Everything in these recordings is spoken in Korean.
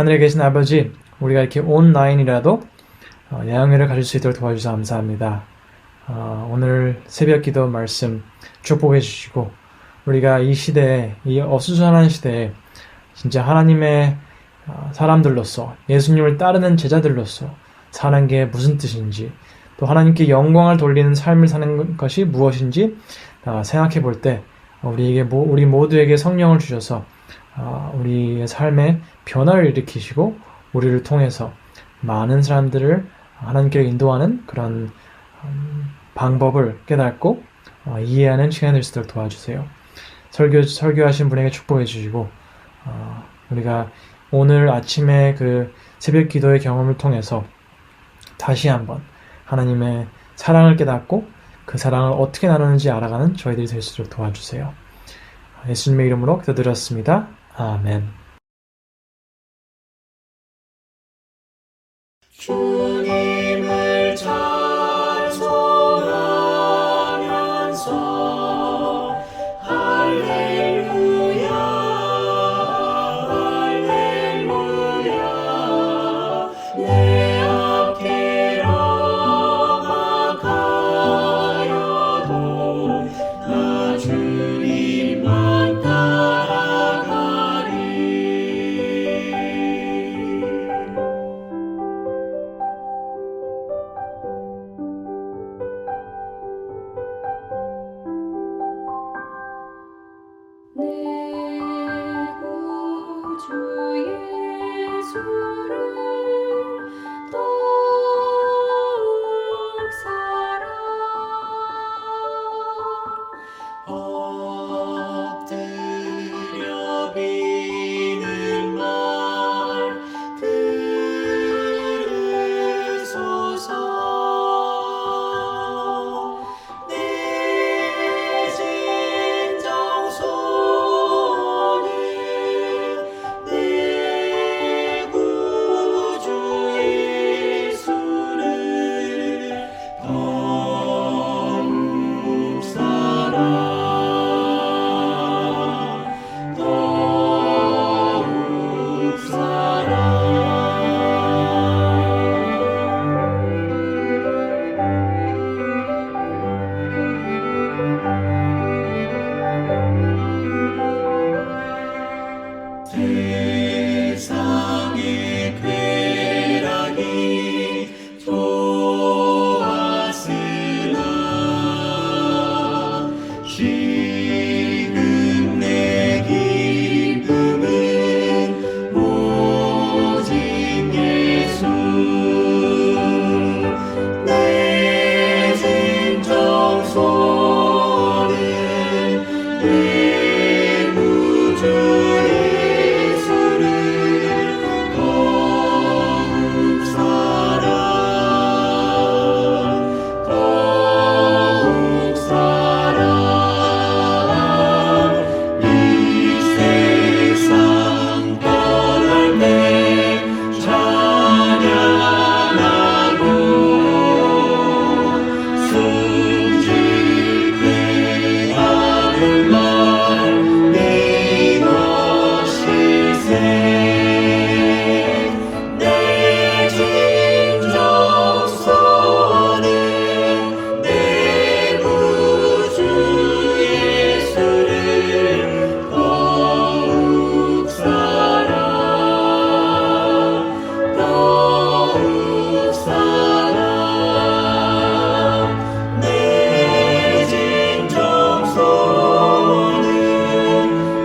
하늘에 계신 아버지, 우리가 이렇게 온라인이라도 야영회를 가질 수 있도록 도와주셔서 감사합니다. 오늘 새벽 기도 말씀 축복해 주시고, 우리가 이 시대에, 이 어수선한 시대에 진짜 하나님의 사람들로서, 예수님을 따르는 제자들로서 사는 게 무슨 뜻인지, 또 하나님께 영광을 돌리는 삶을 사는 것이 무엇인지 생각해 볼 때, 우리 모두에게 성령을 주셔서 우리의 삶에 변화를 일으키시고, 우리를 통해서 많은 사람들을 하나님께 인도하는 그런 방법을 깨닫고 이해하는 시간이 될 수 있도록 도와주세요. 설교하신 분에게 축복해 주시고, 우리가 오늘 아침에 그 새벽 기도의 경험을 통해서 다시 한번 하나님의 사랑을 깨닫고 그 사랑을 어떻게 나누는지 알아가는 저희들이 될 수 있도록 도와주세요. 예수님의 이름으로 기도드렸습니다. 아멘. 주님을 찬송하면서 할렐루야 할렐루야 내 앞길로 막가려도 나 주님만 따라가리. 내 구주 예수를 더욱 사랑 엎드려 비는 말 들으소서. 내 진정소는 내 구주 예수를 더욱 사랑 더욱 사랑. 세상의 쾌락이 좋았으나 지금 내 기쁨은 오직 예수. 내 진정소는 내 구주 예수를 더욱 사랑 더욱 사랑. 이 세상 떠날 때 찬양하고 숨질 때 하는 말 이것일세. 내 진정소는 내 구주 예수를 더욱 사랑 더욱 사랑. 내 진정소는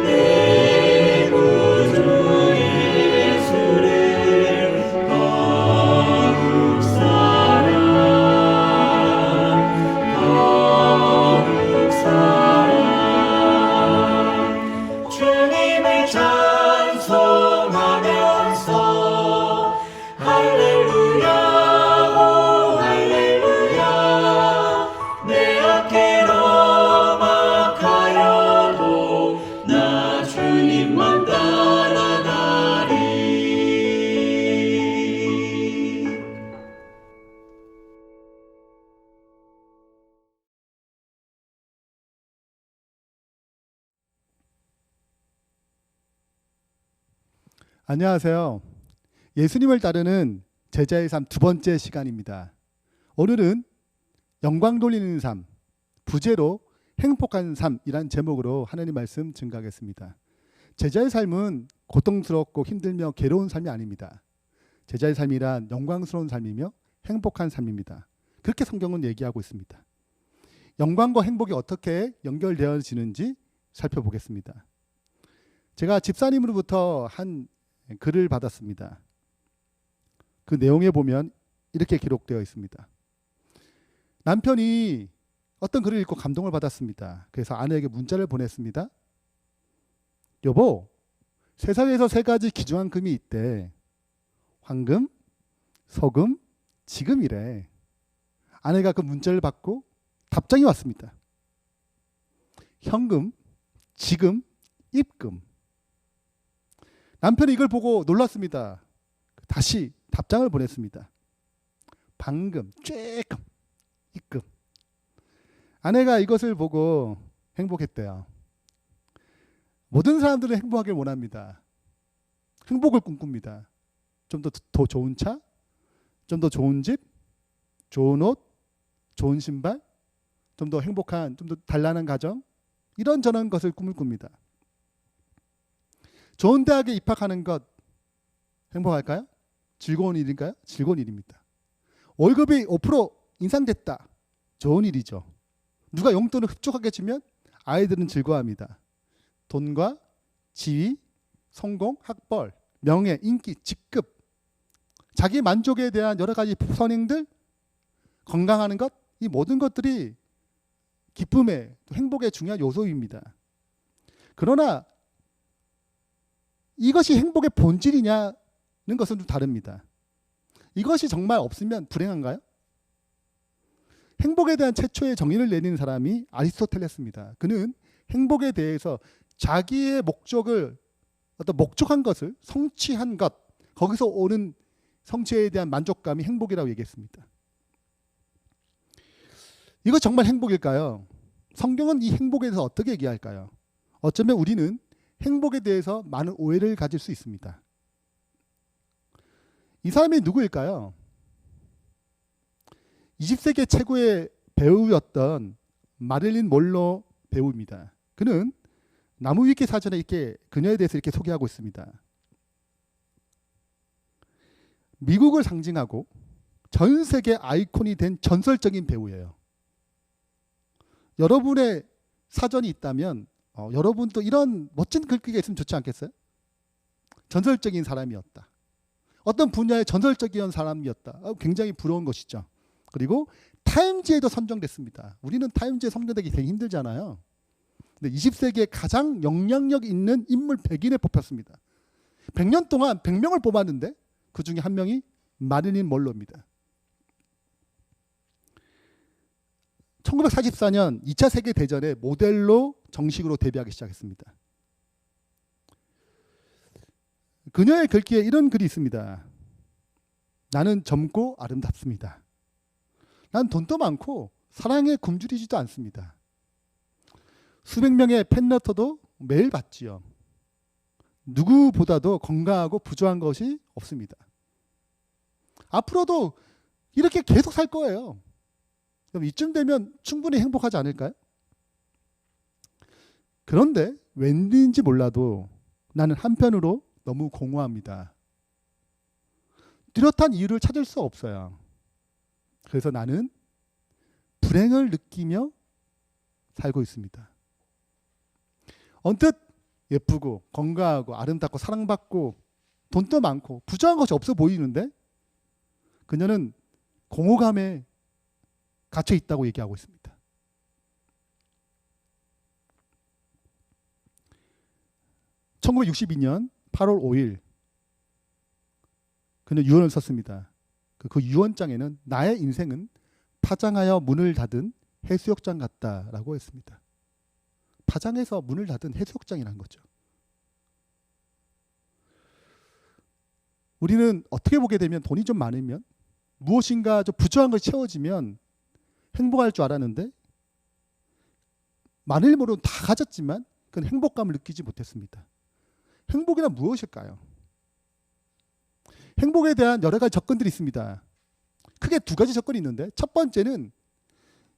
내 구주 예수를 더욱 사랑 더욱 사랑. 주님을 찬송하면서 할렐루야 오 할렐루야 내 앞길로 막하여도 나 주님만 따라가리. 안녕하세요. 예수님을 따르는 제자의 삶 두 번째 시간입니다. 오늘은 영광 돌리는 삶, 부제로 행복한 삶이란 제목으로 하나님 말씀 증가하겠습니다. 제자의 삶은 고통스럽고 힘들며 괴로운 삶이 아닙니다. 제자의 삶이란 영광스러운 삶이며 행복한 삶입니다. 그렇게 성경은 얘기하고 있습니다. 영광과 행복이 어떻게 연결되어지는지 살펴보겠습니다. 제가 집사님으로부터 한 글을 받았습니다. 그 내용에 보면 이렇게 기록되어 있습니다. 남편이 어떤 글을 읽고 감동을 받았습니다. 그래서 아내에게 문자를 보냈습니다. 여보, 세상에서 세 가지 귀중한 금이 있대. 황금, 소금, 지금이래. 아내가 그 문자를 받고 답장이 왔습니다. 현금, 지금, 입금. 남편이 이걸 보고 놀랐습니다. 다시 답장을 보냈습니다. 방금, 쬐끔, 입금. 아내가 이것을 보고 행복했대요. 모든 사람들은 행복하길 원합니다. 행복을 꿈꿉니다. 좀 더 좋은 차, 좀 더 좋은 집, 좋은 옷, 좋은 신발, 좀 더 행복한, 좀 더 단란한 가정, 이런저런 것을 꿈을 꿉니다. 좋은 대학에 입학하는 것 행복할까요? 즐거운 일인가요? 즐거운 일입니다. 월급이 5% 인상됐다. 좋은 일이죠. 누가 용돈을 흡족하게 주면 아이들은 즐거워합니다. 돈과 지위, 성공, 학벌, 명예, 인기, 직급, 자기 만족에 대한 여러 가지 선행들, 건강하는 것, 이 모든 것들이 기쁨의, 행복의 중요한 요소입니다. 그러나 이것이 행복의 본질이냐는 것은 좀 다릅니다. 이것이 정말 없으면 불행한가요? 행복에 대한 최초의 정의를 내리는 사람이 아리스토텔레스입니다. 그는 행복에 대해서 자기의 목적을, 어떤 목적한 것을 성취한 것, 거기서 오는 성취에 대한 만족감이 행복이라고 얘기했습니다. 이거 정말 행복일까요? 성경은 이 행복에 대해서 어떻게 얘기할까요? 어쩌면 우리는 행복에 대해서 많은 오해를 가질 수 있습니다. 이 사람이 누구일까요? 20세기 최고의 배우였던 마릴린 몰로 배우입니다. 그는 나무위키 사전에 이렇게 그녀에 대해서 이렇게 소개하고 있습니다. 미국을 상징하고 전 세계 아이콘이 된 전설적인 배우예요. 여러분의 사전이 있다면 여러분도 이런 멋진 글귀가 있으면 좋지 않겠어요? 전설적인 사람이었다. 어떤 분야의 전설적인 사람이었다. 굉장히 부러운 것이죠. 그리고 타임지에도 선정됐습니다. 우리는 타임지에 선정되기 되게 힘들잖아요. 근데 20세기에 가장 영향력 있는 인물 100인에 뽑혔습니다. 100년 동안 100명을 뽑았는데 그 중에 한 명이 마릴린 몰로입니다. 1944년 2차 세계대전에 모델로 정식으로 데뷔하기 시작했습니다. 그녀의 글귀에 이런 글이 있습니다. 나는 젊고 아름답습니다. 난 돈도 많고 사랑에 굶주리지도 않습니다. 수백 명의 팬레터도 매일 받지요. 누구보다도 건강하고 부조한 것이 없습니다. 앞으로도 이렇게 계속 살 거예요. 그럼 이쯤 되면 충분히 행복하지 않을까요? 그런데 왠지 몰라도 나는 한편으로 너무 공허합니다. 뚜렷한 이유를 찾을 수 없어요. 그래서 나는 불행을 느끼며 살고 있습니다. 언뜻 예쁘고 건강하고 아름답고 사랑받고 돈도 많고 부자한 것이 없어 보이는데 그녀는 공허감에 갇혀 있다고 얘기하고 있습니다. (1962년 8월 5일) 그는 유언을 썼습니다. 그 유언장에는 나의 인생은 파장하여 문을 닫은 해수욕장 같다라고 했습니다. 파장해서 문을 닫은 해수욕장이라는 거죠. 우리는 어떻게 보게 되면 돈이 좀 많으면 무엇인가 좀 부족한 걸 채워지면 행복할 줄 알았는데 많은 모로 다 가졌지만 그건 행복감을 느끼지 못했습니다. 행복이란 무엇일까요? 행복에 대한 여러 가지 접근들이 있습니다. 크게 두 가지 접근이 있는데 첫 번째는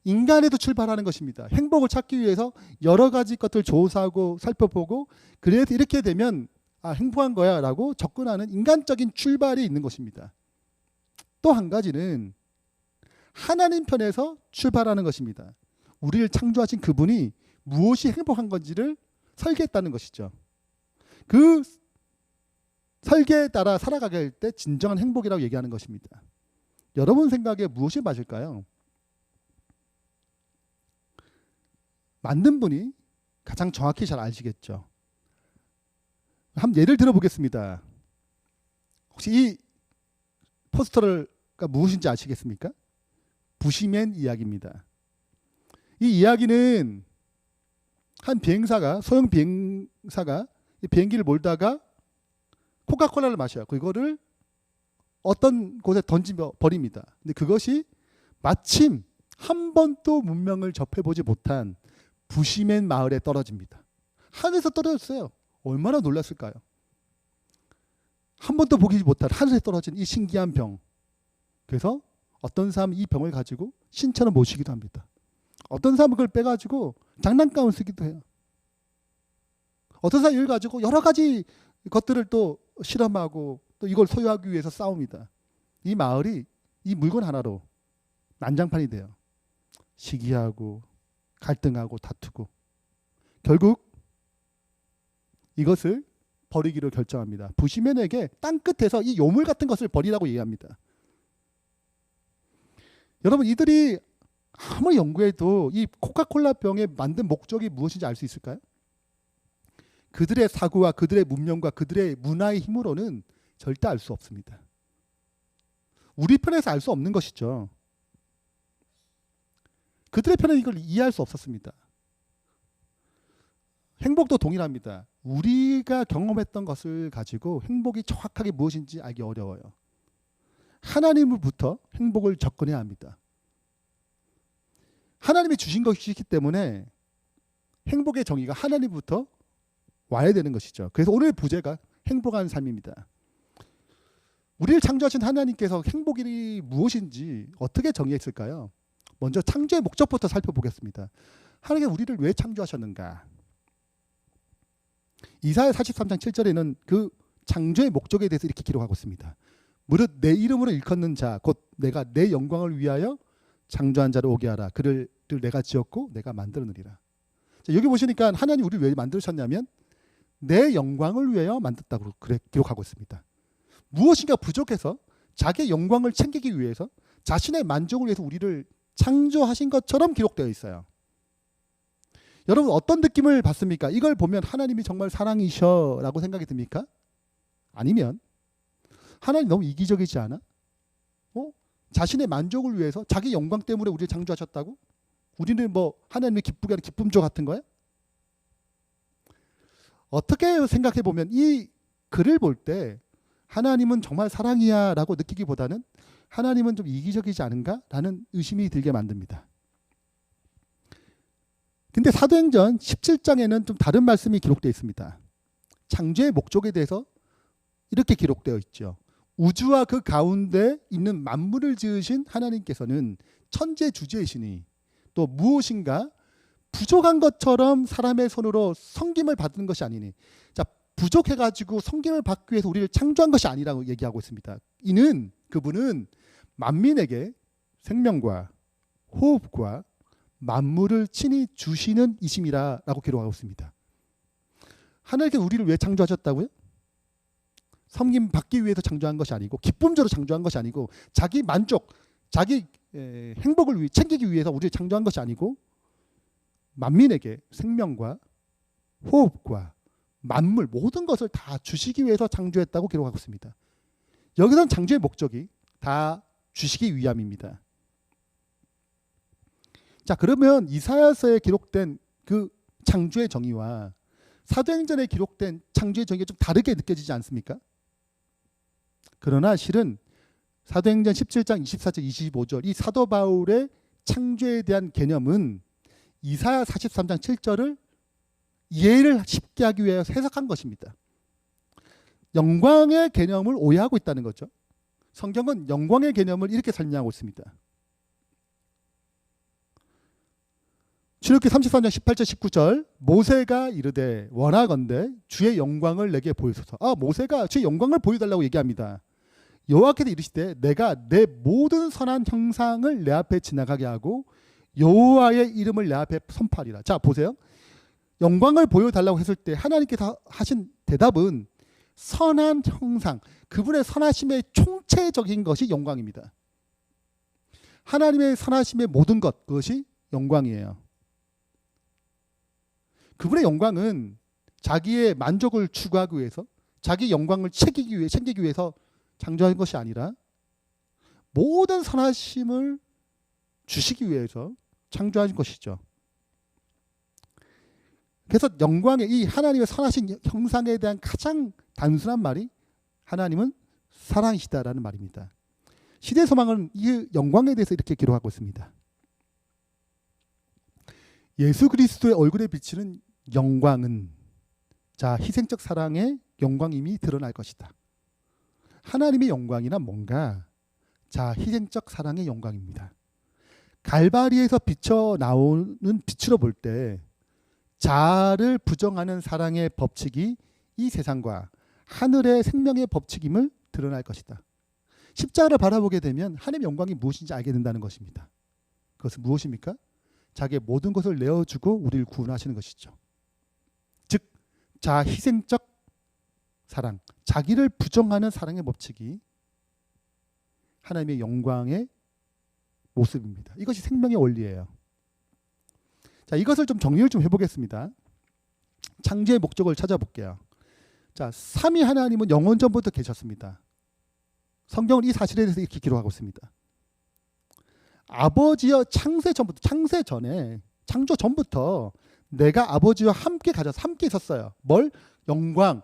인간에도 출발하는 것입니다. 행복을 찾기 위해서 여러 가지 것들 조사하고 살펴보고 그래서 이렇게 되면 행복한 거야 라고 접근하는 인간적인 출발이 있는 것입니다. 또 한 가지는 하나님 편에서 출발하는 것입니다. 우리를 창조하신 그분이 무엇이 행복한 건지를 설계했다는 것이죠. 그 설계에 따라 살아가게 할 때 진정한 행복이라고 얘기하는 것입니다. 여러분 생각에 무엇이 맞을까요? 만든 분이 가장 정확히 잘 아시겠죠. 한번 예를 들어보겠습니다. 혹시 이 포스터가 무엇인지 아시겠습니까? 부시맨 이야기입니다. 이 이야기는 한 비행사가 소형 비행사가 비행기를 몰다가 코카콜라를 마셔요. 그거를 어떤 곳에 던져 버립니다. 근데 그것이 마침 한 번도 문명을 접해보지 못한 부시맨 마을에 떨어집니다. 하늘에서 떨어졌어요. 얼마나 놀랐을까요? 한 번도 보기 못한 하늘에 떨어진 이 신기한 병. 그래서 어떤 사람은 이 병을 가지고 신처럼 모시기도 합니다. 어떤 사람은 그걸 빼가지고 장난감을 쓰기도 해요. 어떤 사람은 이걸 가지고 여러 가지 것들을 또 실험하고 또 이걸 소유하기 위해서 싸웁니다. 이 마을이 이 물건 하나로 난장판이 돼요. 시기하고 갈등하고 다투고 결국 이것을 버리기로 결정합니다. 부시맨에게 땅끝에서 이 요물 같은 것을 버리라고 얘기합니다. 여러분 이들이 아무리 연구해도 이 코카콜라 병의 만든 목적이 무엇인지 알 수 있을까요? 그들의 사고와 그들의 문명과 그들의 문화의 힘으로는 절대 알 수 없습니다. 우리 편에서 알 수 없는 것이죠. 그들의 편은 이걸 이해할 수 없었습니다. 행복도 동일합니다. 우리가 경험했던 것을 가지고 행복이 정확하게 무엇인지 알기 어려워요. 하나님으로부터 행복을 접근해야 합니다. 하나님이 주신 것이기 때문에 행복의 정의가 하나님부터 와야 되는 것이죠. 그래서 오늘 부제가 행복한 삶입니다. 우리를 창조하신 하나님께서 행복이 무엇인지 어떻게 정의했을까요? 먼저 창조의 목적부터 살펴보겠습니다. 하나님께서 우리를 왜 창조하셨는가? 이사야 43장 7절에는 그 창조의 목적에 대해서 이렇게 기록하고 있습니다. 무릇 내 이름으로 일컫는 자 곧 내가 내 영광을 위하여 창조한 자를 오게 하라. 그를 내가 지었고 내가 만들어내리라. 여기 보시니까 하나님 우리를 왜 만드셨냐면 내 영광을 위하여 만들었다고 그래 기록하고 있습니다. 무엇인가 부족해서 자기의 영광을 챙기기 위해서 자신의 만족을 위해서 우리를 창조하신 것처럼 기록되어 있어요. 여러분 어떤 느낌을 받습니까? 이걸 보면 하나님이 정말 사랑이셔 라고 생각이 듭니까? 아니면 하나님 너무 이기적이지 않아? 자신의 만족을 위해서 자기 영광 때문에 우리를 창조하셨다고? 우리는 뭐 하나님을 기쁘게 하는 기쁨조 같은 거야? 어떻게 생각해 보면 이 글을 볼 때 하나님은 정말 사랑이야 라고 느끼기보다는 하나님은 좀 이기적이지 않은가? 라는 의심이 들게 만듭니다. 근데 사도행전 17장에는 좀 다른 말씀이 기록되어 있습니다. 창조의 목적에 대해서 이렇게 기록되어 있죠. 우주와 그 가운데 있는 만물을 지으신 하나님께서는 천재주재이시니 또 무엇인가 부족한 것처럼 사람의 손으로 섬김을 받는 것이 아니니. 자, 부족해가지고 섬김을 받기 위해서 우리를 창조한 것이 아니라고 얘기하고 있습니다. 이는 그분은 만민에게 생명과 호흡과 만물을 친히 주시는 이심이라 라고 기록하고 있습니다. 하나님께서 우리를 왜 창조하셨다고요? 섬김 받기 위해서 창조한 것이 아니고 기쁨조로 창조한 것이 아니고 자기 만족, 자기 행복을 챙기기 위해서 우리를 창조한 것이 아니고 만민에게 생명과 호흡과 만물 모든 것을 다 주시기 위해서 창조했다고 기록하고 있습니다. 여기서는 창조의 목적이 다 주시기 위함입니다. 자, 그러면 이사야서에 기록된 그 창조의 정의와 사도행전에 기록된 창조의 정의가 좀 다르게 느껴지지 않습니까? 그러나 실은 사도행전 17장 24절 25절 이 사도 바울의 창조에 대한 개념은 이사야 43장 7절을 이해를 쉽게 하기 위해 해석한 것입니다. 영광의 개념을 오해하고 있다는 거죠. 성경은 영광의 개념을 이렇게 설명하고 있습니다. 출애굽기 33장 18절 19절 모세가 이르되 원하건대 주의 영광을 내게 보이소서. 모세가 주의 영광을 보여달라고 얘기합니다. 여호와께서 이르시되 내가 내 모든 선한 형상을 내 앞에 지나가게 하고 여호와의 이름을 내 앞에 선포하리라. 자 보세요. 영광을 보여달라고 했을 때 하나님께서 하신 대답은 선한 형상, 그분의 선하심의 총체적인 것이 영광입니다. 하나님의 선하심의 모든 것, 그것이 영광이에요. 그분의 영광은 자기의 만족을 추구하기 위해서, 자기 영광을 챙기기 위해서 창조한 것이 아니라 모든 선하심을 주시기 위해서 창조한 것이죠. 그래서 영광의 이 하나님의 선하신 형상에 대한 가장 단순한 말이 하나님은 사랑이시다라는 말입니다. 시대소망은 이 영광에 대해서 이렇게 기록하고 있습니다. 예수 그리스도의 얼굴에 비치는 영광은 자 희생적 사랑의 영광임이 드러날 것이다. 하나님의 영광이란 뭔가? 자 희생적 사랑의 영광입니다. 갈바리에서 비쳐 나오는 빛으로 볼 때 자아를 부정하는 사랑의 법칙이 이 세상과 하늘의 생명의 법칙임을 드러날 것이다. 십자가를 바라보게 되면 하나님의 영광이 무엇인지 알게 된다는 것입니다. 그것은 무엇입니까? 자기의 모든 것을 내어주고 우리를 구원하시는 것이죠. 즉 자아 희생적 사랑, 자기를 부정하는 사랑의 법칙이 하나님의 영광의 모습입니다. 이것이 생명의 원리예요. 자, 이것을 좀 정리를 좀 해보겠습니다. 창조의 목적을 찾아볼게요. 자, 삼위 하나님은 영원 전부터 계셨습니다. 성경은 이 사실에 대해서 이렇게 기록하고 있습니다. 아버지여 창세 전에 창조 전부터 내가 아버지와 함께 가져서 함께 있었어요. 뭘? 영광.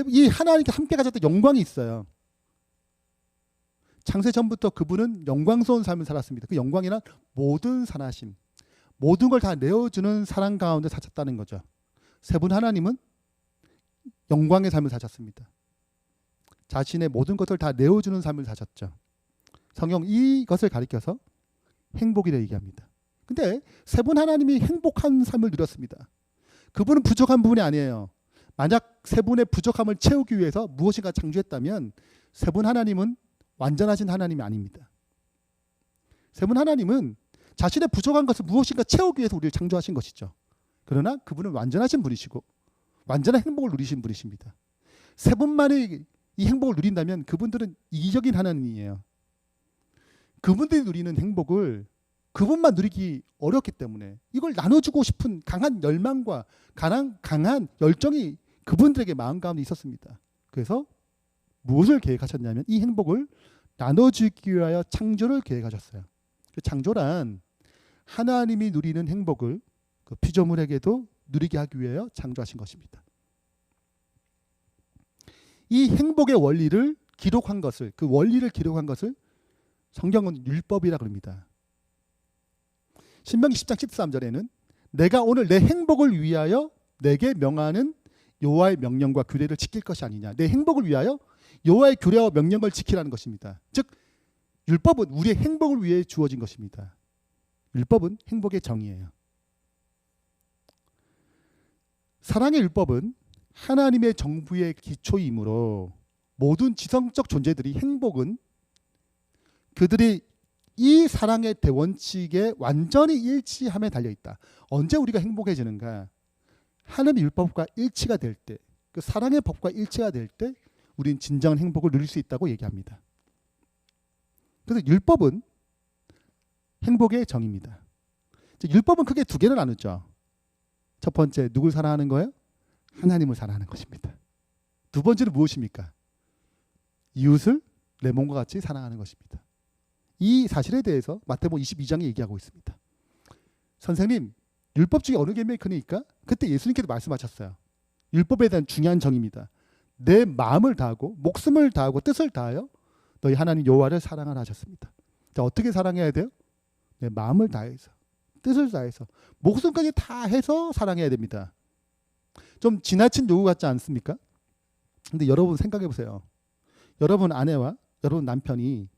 이 하나님께 함께 가졌던 영광이 있어요. 창세 전부터 그분은 영광스러운 삶을 살았습니다. 그 영광이란 모든 선하심, 모든 걸 다 내어주는 사랑 가운데 사셨다는 거죠. 세 분 하나님은 영광의 삶을 사셨습니다. 자신의 모든 것을 다 내어주는 삶을 사셨죠. 성경 이것을 가리켜서 행복이라고 얘기합니다. 근데 세 분 하나님이 행복한 삶을 누렸습니다. 그분은 부족한 부분이 아니에요. 만약 세 분의 부족함을 채우기 위해서 무엇인가 창조했다면 세 분 하나님은 완전하신 하나님이 아닙니다. 세 분 하나님은 자신의 부족한 것을 무엇인가 채우기 위해서 우리를 창조하신 것이죠. 그러나 그분은 완전하신 분이시고 완전한 행복을 누리신 분이십니다. 세 분만이 이 행복을 누린다면 그분들은 이기적인 하나님이에요. 그분들이 누리는 행복을 그분만 누리기 어렵기 때문에 이걸 나눠주고 싶은 강한 열망과 강한 열정이 그분들에게 마음 가운데 있었습니다. 그래서 무엇을 계획하셨냐면 이 행복을 나눠주기 위하여 창조를 계획하셨어요. 그 창조란 하나님이 누리는 행복을 그 피조물에게도 누리게 하기 위하여 창조하신 것입니다. 이 행복의 원리를 기록한 것을, 그 원리를 기록한 것을 성경은 율법이라고 합니다. 신명기 10장 13절에는 내가 오늘 내 행복을 위하여 내게 명하는 여호와의 명령과 규례를 지킬 것이 아니냐. 내 행복을 위하여 여호와의 규례와 명령을 지키라는 것입니다. 즉 율법은 우리의 행복을 위해 주어진 것입니다. 율법은 행복의 정의예요. 사랑의 율법은 하나님의 정부의 기초이므로 모든 지성적 존재들이 행복은 그들이 이 사랑의 대원칙에 완전히 일치함에 달려있다. 언제 우리가 행복해지는가? 하나님의 율법과 일치가 될 때, 그 사랑의 법과 일치가 될 때 우린 진정한 행복을 누릴 수 있다고 얘기합니다. 그래서 율법은 행복의 정의입니다. 율법은 크게 두 개를 나누죠. 첫 번째, 누굴 사랑하는 거예요? 하나님을 사랑하는 것입니다. 두 번째는 무엇입니까? 이웃을 내 몸과 같이 사랑하는 것입니다. 이 사실에 대해서 마태복음 22장에 얘기하고 있습니다. 선생님, 율법 중에 어느 계명이 크니까? 그때 예수님께서 말씀하셨어요. 율법에 대한 중요한 정의입니다. 내 마음을 다하고 목숨을 다하고 뜻을 다하여 너희 하나님 여호와를 사랑하라 하셨습니다. 자, 어떻게 사랑해야 돼요? 내 마음을 다해서, 뜻을 다해서, 목숨까지 다 해서 사랑해야 됩니다. 좀 지나친 요구 같지 않습니까? 근데 여러분 생각해 보세요. 여러분 아내와 여러분 남편이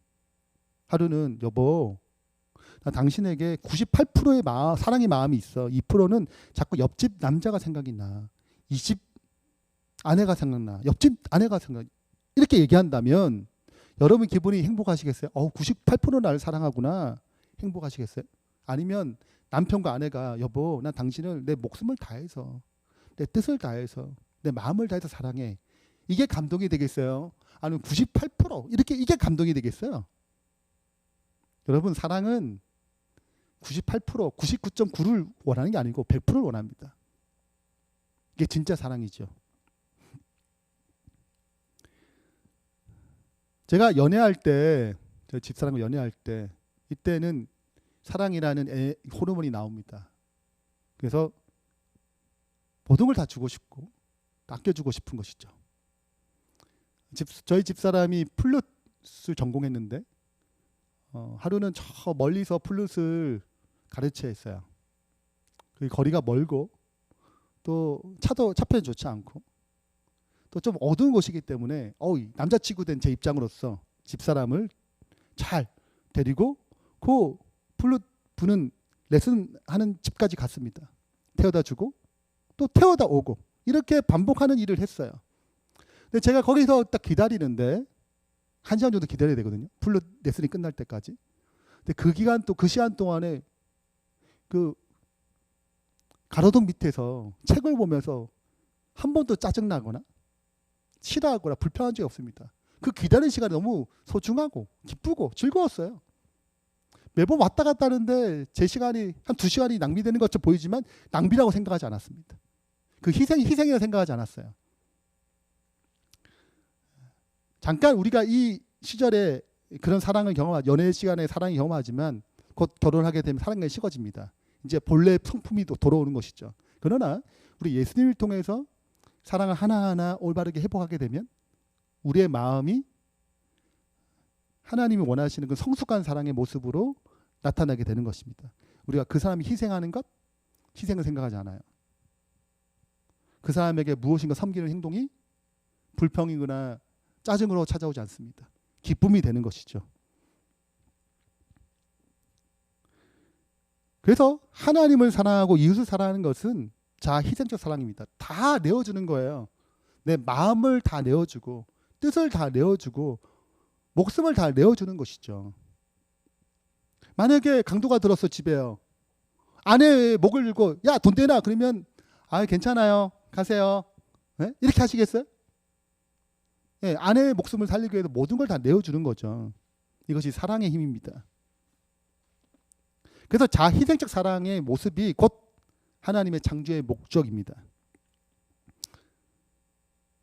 하루는 여보, 나 당신에게 98%의 사랑의 마음이 있어. 2%는 자꾸 옆집 남자가 생각이 나. 이 집 아내가 생각나. 옆집 아내가 생각. 이렇게 얘기한다면 여러분 기분이 행복하시겠어요? 98% 나를 사랑하구나. 행복하시겠어요? 아니면 남편과 아내가 여보, 난 당신을 내 목숨을 다해서, 내 뜻을 다해서, 내 마음을 다해서 사랑해. 이게 감동이 되겠어요? 아니면 98% 이렇게 이게 감동이 되겠어요? 여러분 사랑은 98%, 99.9를 원하는 게 아니고 100%를 원합니다. 이게 진짜 사랑이죠. 제가 연애할 때, 저 집사람과 연애할 때, 이때는 사랑이라는 호르몬이 나옵니다. 그래서 모든 걸 다 주고 싶고 아껴주고 싶은 것이죠. 저희 집사람이 플룻을 전공했는데 하루는 저 멀리서 플룻을 가르쳐야 했어요. 그 거리가 멀고 또 차도 차편이 좋지 않고 또 좀 어두운 곳이기 때문에 남자친구 된 제 입장으로서 집사람을 잘 데리고 그 플룻 부는 레슨 하는 집까지 갔습니다. 태워다 주고 또 태워다 오고 이렇게 반복하는 일을 했어요. 근데 제가 거기서 딱 기다리는데 1시간 정도 기다려야 되거든요. 플룻 레슨이 끝날 때까지. 근데 그 기간 또 그 시간 동안에 그 가로등 밑에서 책을 보면서 한 번도 짜증나거나 싫어하거나 불편한 적이 없습니다. 그 기다리는 시간이 너무 소중하고 기쁘고 즐거웠어요. 매번 왔다 갔다 하는데 제 시간이 한 2시간이 낭비되는 것처럼 보이지만 낭비라고 생각하지 않았습니다. 그 희생이라고 생각하지 않았어요. 잠깐 우리가 이 시절에 그런 사랑을 연애 시간에 사랑을 경험하지만 곧 결혼하게 되면 사랑이 식어집니다. 이제 본래 성품이 돌아오는 것이죠. 그러나 우리 예수님을 통해서 사랑을 하나하나 올바르게 회복하게 되면 우리의 마음이 하나님이 원하시는 그 성숙한 사랑의 모습으로 나타나게 되는 것입니다. 우리가 그 사람이 희생하는 것, 희생을 생각하지 않아요. 그 사람에게 무엇인가 섬기는 행동이 불평이거나 짜증으로 찾아오지 않습니다. 기쁨이 되는 것이죠. 그래서 하나님을 사랑하고 이웃을 사랑하는 것은 희생적 사랑입니다. 다 내어주는 거예요. 내 마음을 다 내어주고 뜻을 다 내어주고 목숨을 다 내어주는 것이죠. 만약에 강도가 들었어 집에요. 아내의 목을 들고 야 돈 내놔 그러면 괜찮아요 가세요. 네? 이렇게 하시겠어요? 네, 아내의 목숨을 살리기 위해서 모든 걸 다 내어주는 거죠. 이것이 사랑의 힘입니다. 그래서 희생적 사랑의 모습이 곧 하나님의 창조의 목적입니다.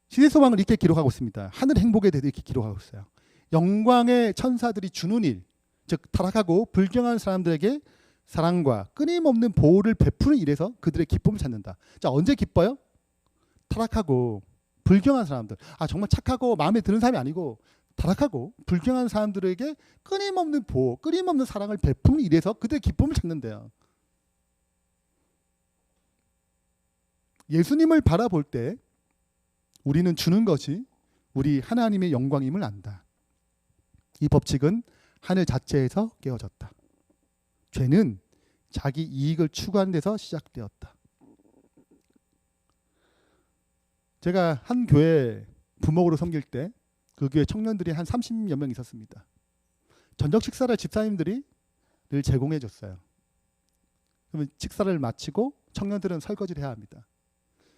시대소망을 이렇게 기록하고 있습니다. 하늘 행복에 대해서 이렇게 기록하고 있어요. 영광의 천사들이 주는 일, 즉 타락하고 불경한 사람들에게 사랑과 끊임없는 보호를 베푸는 일에서 그들의 기쁨을 찾는다. 자, 언제 기뻐요? 타락하고 불경한 사람들, 정말 착하고 마음에 드는 사람이 아니고 타락하고 불경한 사람들에게 끊임없는 보호, 끊임없는 사랑을 베푸는 일에서 그들의 기쁨을 찾는데요. 예수님을 바라볼 때 우리는 주는 것이 우리 하나님의 영광임을 안다. 이 법칙은 하늘 자체에서 깨어졌다. 죄는 자기 이익을 추구하는 데서 시작되었다. 제가 한 교회 부목으로 섬길 때 그 교회 청년들이 한 30여 명 있었습니다. 저녁 식사를 집사님들이 늘 제공해 줬어요. 그러면 식사를 마치고 청년들은 설거지를 해야 합니다.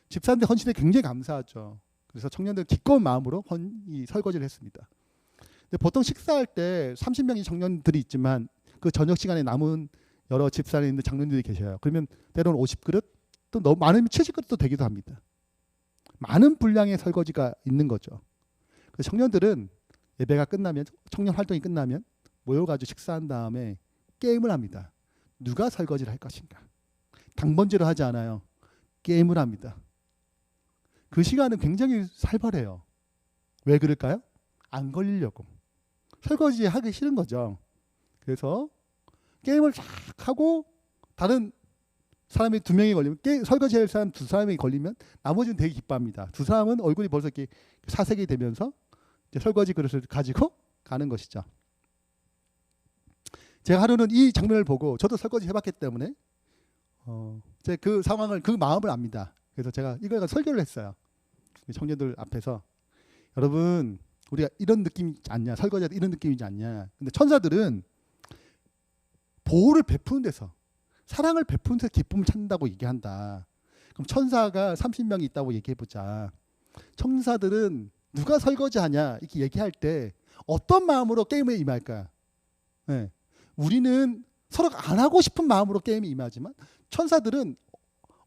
집사님들 헌신에 굉장히 감사하죠. 그래서 청년들 기꺼운 마음으로 이 설거지를 했습니다. 근데 보통 식사할 때 30명의 청년들이 있지만 그 저녁 시간에 남은 여러 집사님들, 장로님들이 계셔요. 그러면 때로는 50그릇, 또 너무 많으면 70그릇도 되기도 합니다. 많은 분량의 설거지가 있는 거죠. 그래서 청년들은 예배가 끝나면, 청년 활동이 끝나면 모여가지고 식사한 다음에 게임을 합니다. 누가 설거지를 할 것인가. 당번제로 하지 않아요. 게임을 합니다. 그 시간은 굉장히 살벌해요. 왜 그럴까요? 안 걸리려고. 설거지 하기 싫은 거죠. 그래서 게임을 쫙 하고 다른 사람이 2명이 걸리면 설거지할 사람 2사람이 걸리면 나머지는 되게 기뻐합니다. 2사람은 얼굴이 벌써 이렇게 사색이 되면서 이제 설거지 그릇을 가지고 가는 것이죠. 제가 하루는 이 장면을 보고 저도 설거지 해봤기 때문에 제 그 상황을 그 마음을 압니다. 그래서 제가 이걸 설교를 했어요. 청년들 앞에서 여러분 우리가 이런 느낌이지 않냐, 설거지할 때 이런 느낌이지 않냐. 근데 천사들은 보호를 베푸는 데서, 사랑을 베푸는 데서 기쁨을 찾는다고 얘기한다. 그럼 천사가 30명이 있다고 얘기해보자. 천사들은 누가 설거지하냐 이렇게 얘기할 때 어떤 마음으로 게임에 임할까? 네. 우리는 서로 안 하고 싶은 마음으로 게임에 임하지만 천사들은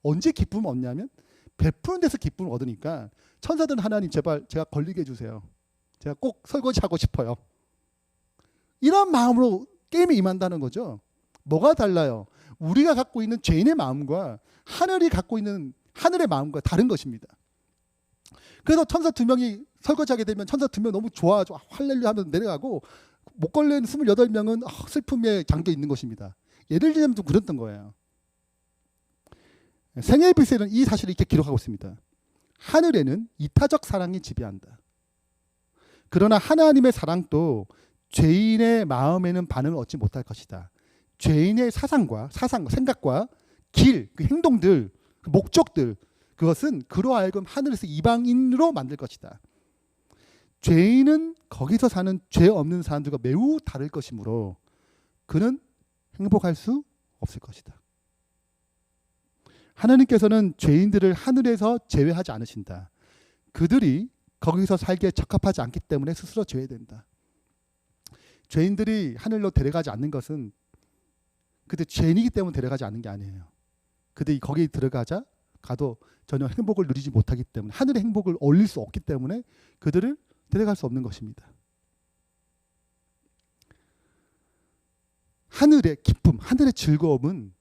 언제 기쁨을 얻냐면 베푸는 데서 기쁨을 얻으니까 천사들은 하나님 제발 제가 걸리게 해주세요. 제가 꼭 설거지하고 싶어요. 이런 마음으로 게임에 임한다는 거죠. 뭐가 달라요? 우리가 갖고 있는 죄인의 마음과 하늘이 갖고 있는 하늘의 마음과 다른 것입니다. 그래서 천사 2명이 설거지하게 되면 천사 2명 너무 좋아 할렐루야 하면서 내려가고 못 걸린 28명은 슬픔에 잠겨 있는 것입니다. 예를 들자면 좀 그랬던 거예요. 생애비스는 이 사실을 이렇게 기록하고 있습니다. 하늘에는 이타적 사랑이 지배한다. 그러나 하나님의 사랑도 죄인의 마음에는 반응을 얻지 못할 것이다. 죄인의 사상과 생각과 길, 그 행동들, 그 목적들, 그것은 그로 하여금 하늘에서 이방인으로 만들 것이다. 죄인은 거기서 사는 죄 없는 사람들과 매우 다를 것이므로 그는 행복할 수 없을 것이다. 하나님께서는 죄인들을 하늘에서 제외하지 않으신다. 그들이 거기서 살기에 적합하지 않기 때문에 스스로 제외된다. 죄인들이 하늘로 데려가지 않는 것은 그들 죄인이기 때문에 데려가지 않는 게 아니에요. 그들이 거기 가도 전혀 행복을 누리지 못하기 때문에, 하늘의 행복을 올릴 수 없기 때문에 그들을 데려갈 수 없는 것입니다. 하늘의 기쁨, 하늘의 즐거움은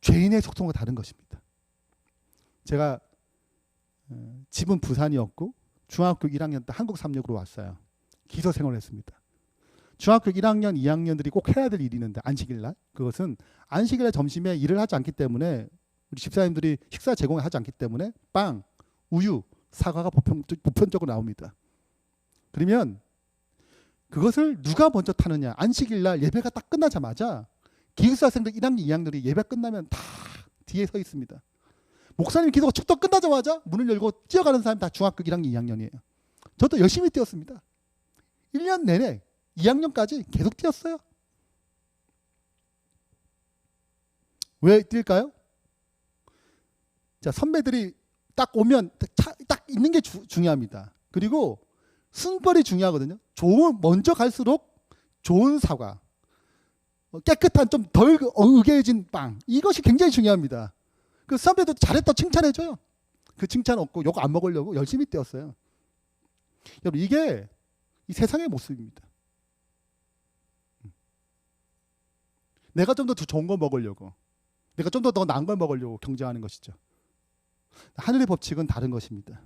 죄인의 속성과 다른 것입니다. 제가 집은 부산이었고 중학교 1학년 때 한국 삼육으로 왔어요. 기서 생활을 했습니다. 중학교 1학년, 2학년들이 꼭 해야 될 일이 있는데 안식일날, 그것은 안식일날 점심에 일을 하지 않기 때문에 우리 집사님들이 식사 제공을 하지 않기 때문에 빵, 우유, 사과가 보편적으로 나옵니다. 그러면 그것을 누가 먼저 타느냐. 안식일날 예배가 딱 끝나자마자 기숙사생들 1학년, 2학년들이 예배 끝나면 다 뒤에 서 있습니다. 목사님 기도가 축도 끝나자마자 문을 열고 뛰어가는 사람이 다 중학교 1학년, 2학년이에요. 저도 열심히 뛰었습니다. 1년 내내 2학년까지 계속 뛰었어요. 왜 뛸까요? 자, 선배들이 딱 오면 딱 있는 게 중요합니다. 그리고 순번이 중요하거든요. 먼저 갈수록 좋은 사과, 깨끗한 좀 덜 으개진 빵, 이것이 굉장히 중요합니다. 그 선배도 잘했다 칭찬해줘요. 그 칭찬 얻고 욕 안 먹으려고 열심히 뛰었어요. 여러분, 이게 이 세상의 모습입니다. 내가 좀 더 좋은 거 먹으려고, 내가 좀 더 나은 걸 먹으려고 경쟁하는 것이죠. 하늘의 법칙은 다른 것입니다.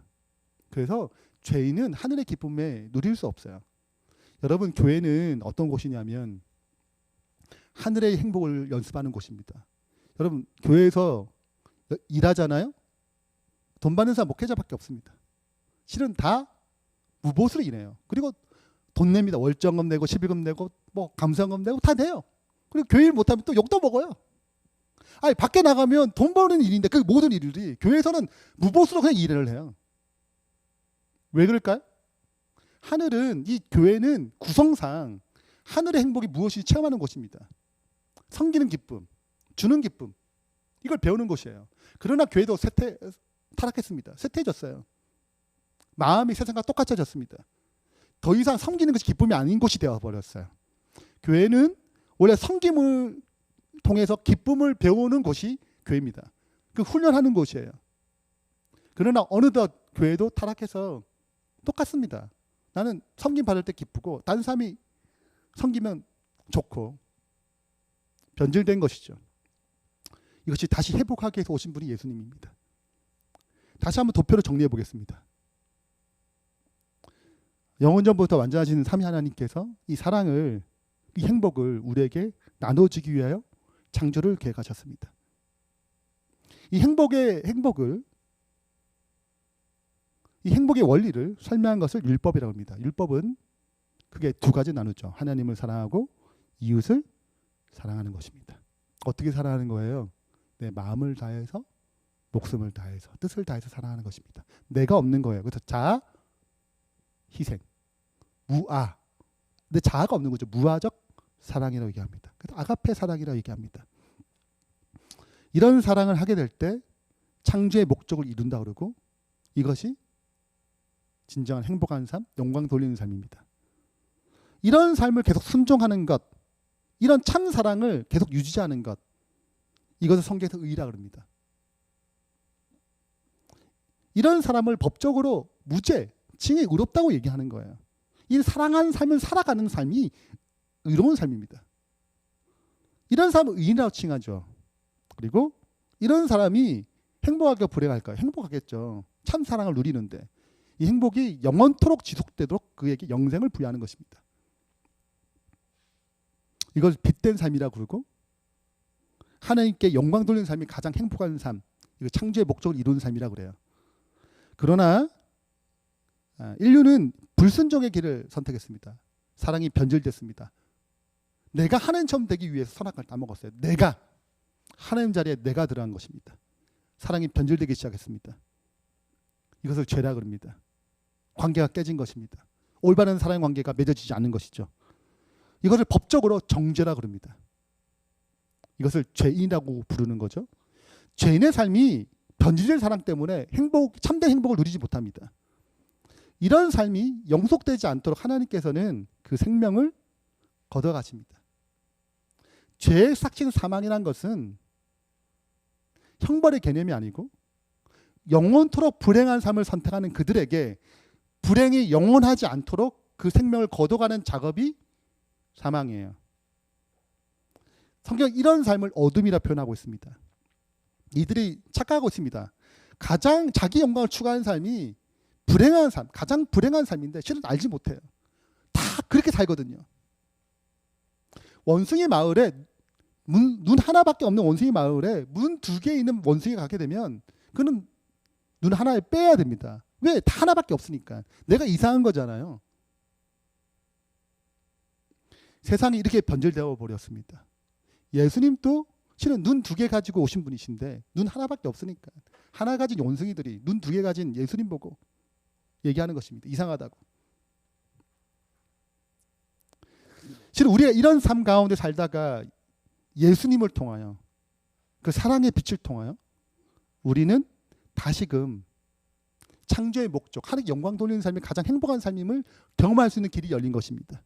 그래서 죄인은 하늘의 기쁨에 누릴 수 없어요. 여러분, 교회는 어떤 곳이냐면 하늘의 행복을 연습하는 곳입니다. 여러분, 교회에서 일하잖아요. 돈 받는 사람 목회자밖에 없습니다. 실은 다 무보수로 일해요. 그리고 돈 냅니다. 월정금 내고 11금 내고 뭐 감사금 내고 다 내요. 그리고 교회 일 못하면 또 욕도 먹어요. 아니, 밖에 나가면 돈 버는 일인데 그 모든 일들이 교회에서는 무보수로 그냥 일을 해요. 왜 그럴까요? 하늘은, 이 교회는 구성상 하늘의 행복이 무엇인지 체험하는 곳입니다. 섬기는 기쁨, 주는 기쁨, 이걸 배우는 곳이에요. 그러나 교회도 타락했습니다. 쇠퇴해졌어요. 마음이 세상과 똑같아졌습니다. 더 이상 섬기는 것이 기쁨이 아닌 곳이 되어버렸어요. 교회는 원래 섬김을 통해서 기쁨을 배우는 곳이 교회입니다. 그 훈련하는 곳이에요. 그러나 어느덧 교회도 타락해서 똑같습니다. 나는 섬김 받을 때 기쁘고 다른 사람이 섬기면 좋고, 변질된 것이죠. 이것이 다시 회복하기 위해서 오신 분이 예수님입니다. 다시 한번 도표를 정리해 보겠습니다. 영원전부터 완전하신 삼위 하나님께서 이 사랑을, 이 행복을 우리에게 나눠주기 위하여 창조를 계획하셨습니다. 이 행복의 원리를 설명한 것을 율법이라고 합니다. 율법은 크게 두 가지 나누죠. 하나님을 사랑하고 이웃을 사랑하는 것입니다. 어떻게 사랑하는 거예요? 내 마음을 다해서, 목숨을 다해서, 뜻을 다해서 사랑하는 것입니다. 내가 없는 거예요. 그래서 자아, 희생, 무아. 근데 자아가 없는 거죠. 무아적 사랑이라고 얘기합니다. 그래서 아가페 사랑이라고 얘기합니다. 이런 사랑을 하게 될 때 창조의 목적을 이룬다 그러고, 이것이 진정한 행복한 삶, 영광 돌리는 삶입니다. 이런 삶을 계속 순종하는 것, 이런 참 사랑을 계속 유지하는 것, 이것을 성경에서 의라고 합니다. 이런 사람을 법적으로 무죄, 칭의 의롭다고 얘기하는 거예요. 이 사랑하는 삶을 살아가는 삶이 의로운 삶입니다. 이런 사람을 의인이라고 칭하죠. 그리고 이런 사람이 행복할까요, 불행할까요? 행복하겠죠. 참 사랑을 누리는데 이 행복이 영원토록 지속되도록 그에게 영생을 부여하는 것입니다. 이걸 빛된 삶이라고 그러고, 하나님께 영광 돌리는 삶이 가장 행복한 삶, 이거 창조의 목적을 이루는 삶이라고 그래요. 그러나 인류는 불순종의 길을 선택했습니다. 사랑이 변질됐습니다. 내가 하나님처럼 되기 위해서 선악과를 따먹었어요. 내가 하나님 자리에 내가 들어간 것입니다. 사랑이 변질되기 시작했습니다. 이것을 죄라 그럽니다. 관계가 깨진 것입니다. 올바른 사랑 관계가 맺어지지 않는 것이죠. 이것을 법적으로 정죄라 그럽니다. 이것을 죄인이라고 부르는 거죠. 죄인의 삶이 변질된 사랑 때문에 참된 행복을 누리지 못합니다. 이런 삶이 영속되지 않도록 하나님께서는 그 생명을 걷어가십니다. 죄의 삭신 사망이란 것은 형벌의 개념이 아니고, 영원토록 불행한 삶을 선택하는 그들에게 불행이 영원하지 않도록 그 생명을 걷어가는 작업이 사망이에요. 성경 이런 삶을 어둠이라 표현하고 있습니다. 이들이 착각하고 있습니다. 가장 자기 영광을 추구하는 삶이 불행한 삶, 가장 불행한 삶인데 실은 알지 못해요. 다 그렇게 살거든요. 원숭이 마을에 눈 하나밖에 없는 원숭이 마을에 문 2개 있는 원숭이가 가게 되면 그는 눈 하나에 빼야 됩니다. 왜? 다 하나밖에 없으니까. 내가 이상한 거잖아요. 세상이 이렇게 변질되어 버렸습니다. 예수님도 실은 눈 2개 가지고 오신 분이신데 눈 하나밖에 없으니까 하나 가진 원숭이들이 눈 2개 가진 예수님 보고 얘기하는 것입니다. 이상하다고. 실은 우리가 이런 삶 가운데 살다가 예수님을 통하여, 그 사랑의 빛을 통하여 우리는 다시금 창조의 목적, 하나님께 영광 돌리는 삶이 가장 행복한 삶임을 경험할 수 있는 길이 열린 것입니다.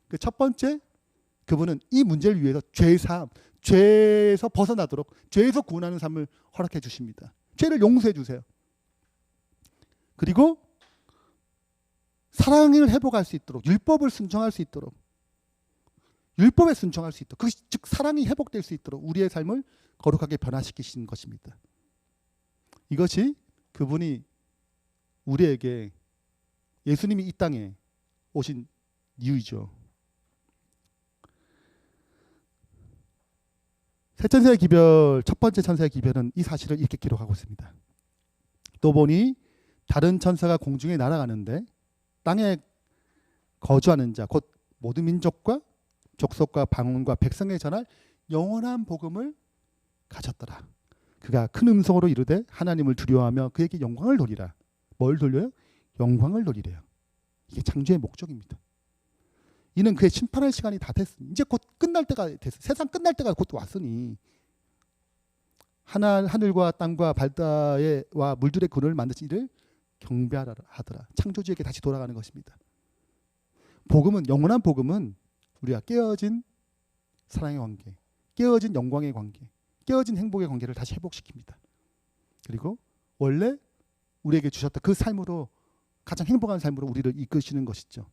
그 첫 번째, 그분은 이 문제를 위해서 죄에서 벗어나도록, 죄에서 구원하는 삶을 허락해 주십니다. 죄를 용서해 주세요. 그리고 사랑을 회복할 수 있도록, 율법을 순종할 수 있도록, 율법에 순종할 수 있도록, 즉 사랑이 회복될 수 있도록 우리의 삶을 거룩하게 변화시키신 것입니다. 이것이 그분이 우리에게, 예수님이 이 땅에 오신 이유이죠. 새 천사의 기별, 첫 번째 천사의 기별은 이 사실을 이렇게 기록하고 있습니다. 또 보니 다른 천사가 공중에 날아가는데 땅에 거주하는 자, 곧 모든 민족과 족속과 방언과 백성에 전할 영원한 복음을 가졌더라. 그가 큰 음성으로 이르되 하나님을 두려워하며 그에게 영광을 돌리라. 뭘 돌려요? 영광을 돌리래요. 이게 창조의 목적입니다. 이는 그의 심판할 시간이 다 됐으니, 이제 곧 끝날 때가 됐어. 세상 끝날 때가 곧 왔으니 하늘과 땅과 바다와 물들의 근원을 만드신 이를 경배하라 하더라. 창조주에게 다시 돌아가는 것입니다. 복음은, 영원한 복음은 우리가 깨어진 사랑의 관계, 깨어진 영광의 관계, 깨어진 행복의 관계를 다시 회복시킵니다. 그리고 원래 우리에게 주셨던 그 삶으로, 가장 행복한 삶으로 우리를 이끄시는 것이죠.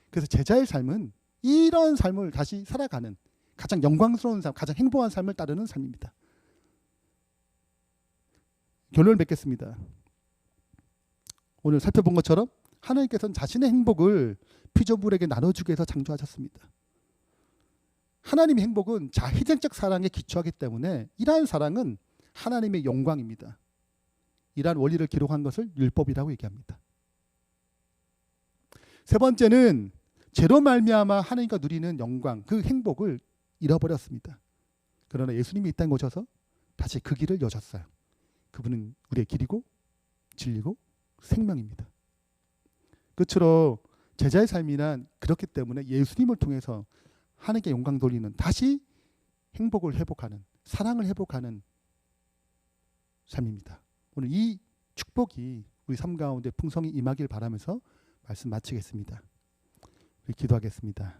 그래서 제자의 삶은 이런 삶을 다시 살아가는 가장 영광스러운 삶, 가장 행복한 삶을 따르는 삶입니다. 결론을 맺겠습니다. 오늘 살펴본 것처럼 하나님께서는 자신의 행복을 피조물에게 나눠주기 위해서 창조하셨습니다. 하나님의 행복은 자희생적 사랑에 기초하기 때문에 이러한 사랑은 하나님의 영광입니다. 이러한 원리를 기록한 것을 율법이라고 얘기합니다. 세 번째는 죄로 말미암아 하나님과 누리는 영광, 그 행복을 잃어버렸습니다. 그러나 예수님이 이 땅에 오셔서 다시 그 길을 여셨어요. 그분은 우리의 길이고 진리고 생명입니다. 끝으로 제자의 삶이란 그렇기 때문에 예수님을 통해서 하나님께 영광 돌리는, 다시 행복을 회복하는, 사랑을 회복하는 삶입니다. 오늘 이 축복이 우리 삶 가운데 풍성히 임하길 바라면서 말씀 마치겠습니다. 우리 기도하겠습니다.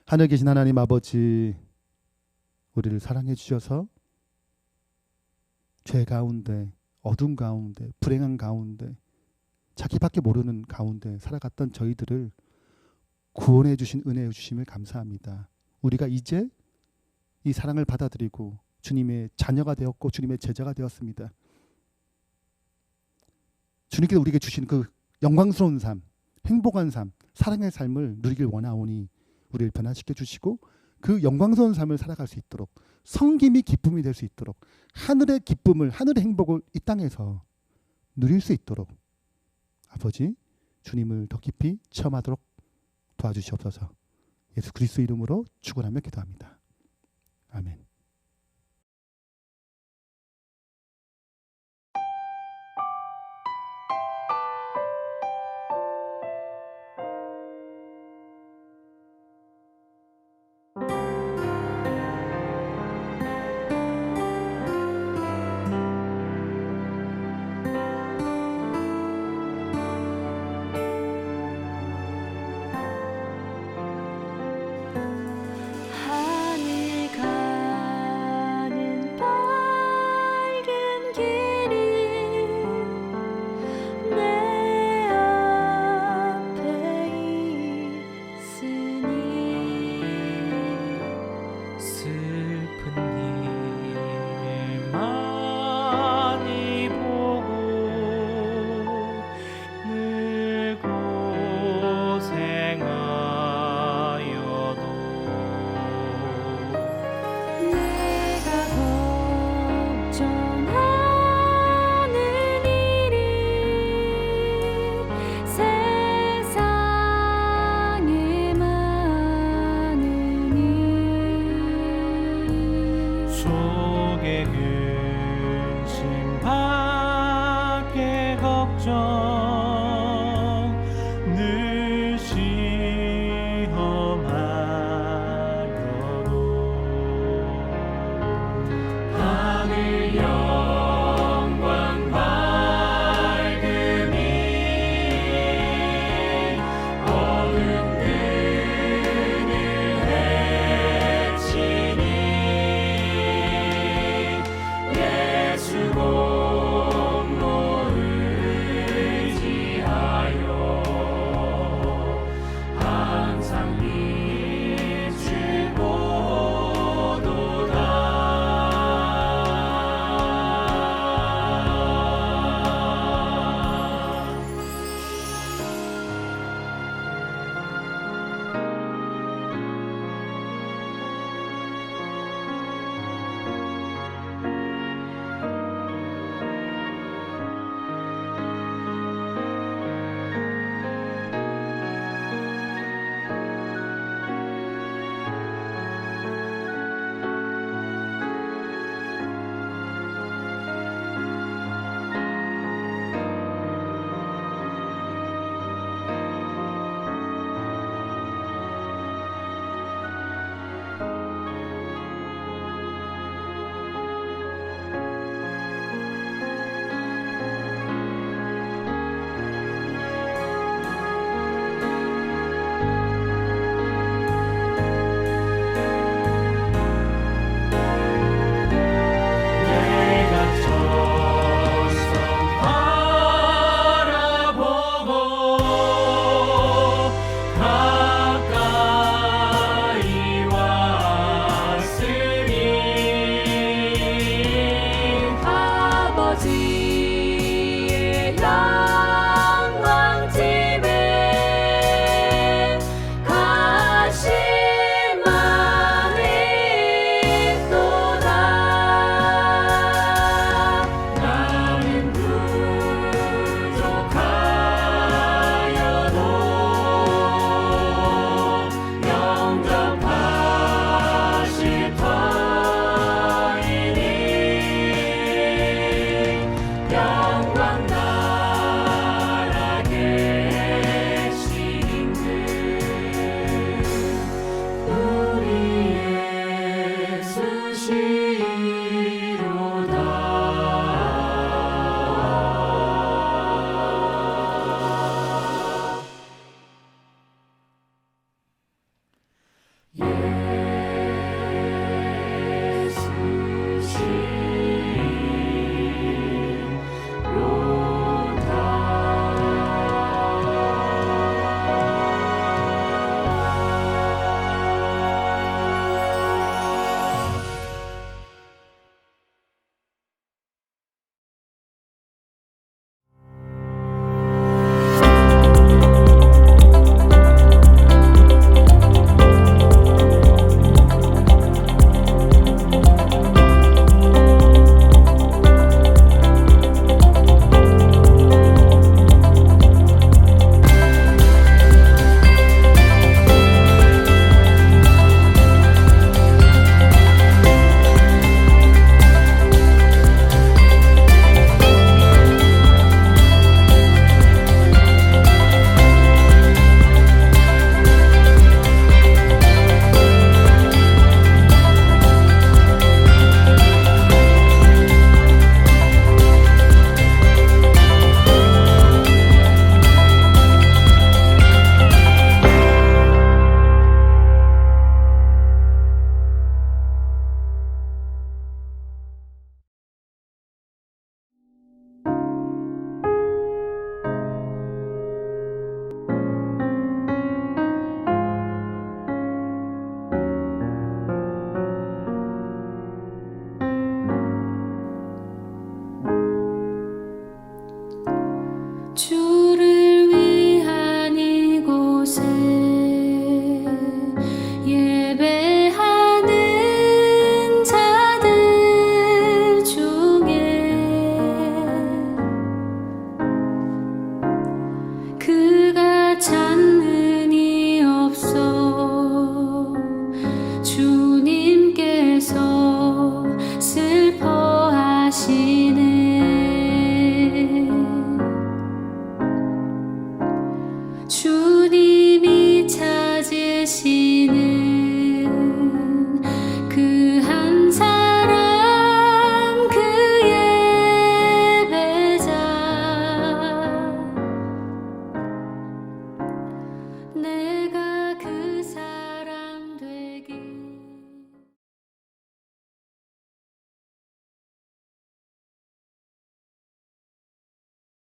하늘에 계신 하나님 아버지, 우리를 사랑해 주셔서 죄 가운데, 어둠 가운데, 불행한 가운데, 자기밖에 모르는 가운데 살아갔던 저희들을 구원해 주신 은혜 주심을 감사합니다. 우리가 이제 이 사랑을 받아들이고 주님의 자녀가 되었고 주님의 제자가 되었습니다. 주님께서 우리에게 주신 그 영광스러운 삶, 행복한 삶, 사랑의 삶을 누리길 원하오니 우리를 변화시켜 주시고 그 영광스러운 삶을 살아갈 수 있도록, 성김이 기쁨이 될 수 있도록, 하늘의 기쁨을, 하늘의 행복을 이 땅에서 누릴 수 있도록 아버지, 주님을 더 깊이 체험하도록 도와주시옵소서. 예수 그리스도 이름으로 축원하며 기도합니다. 아멘. 점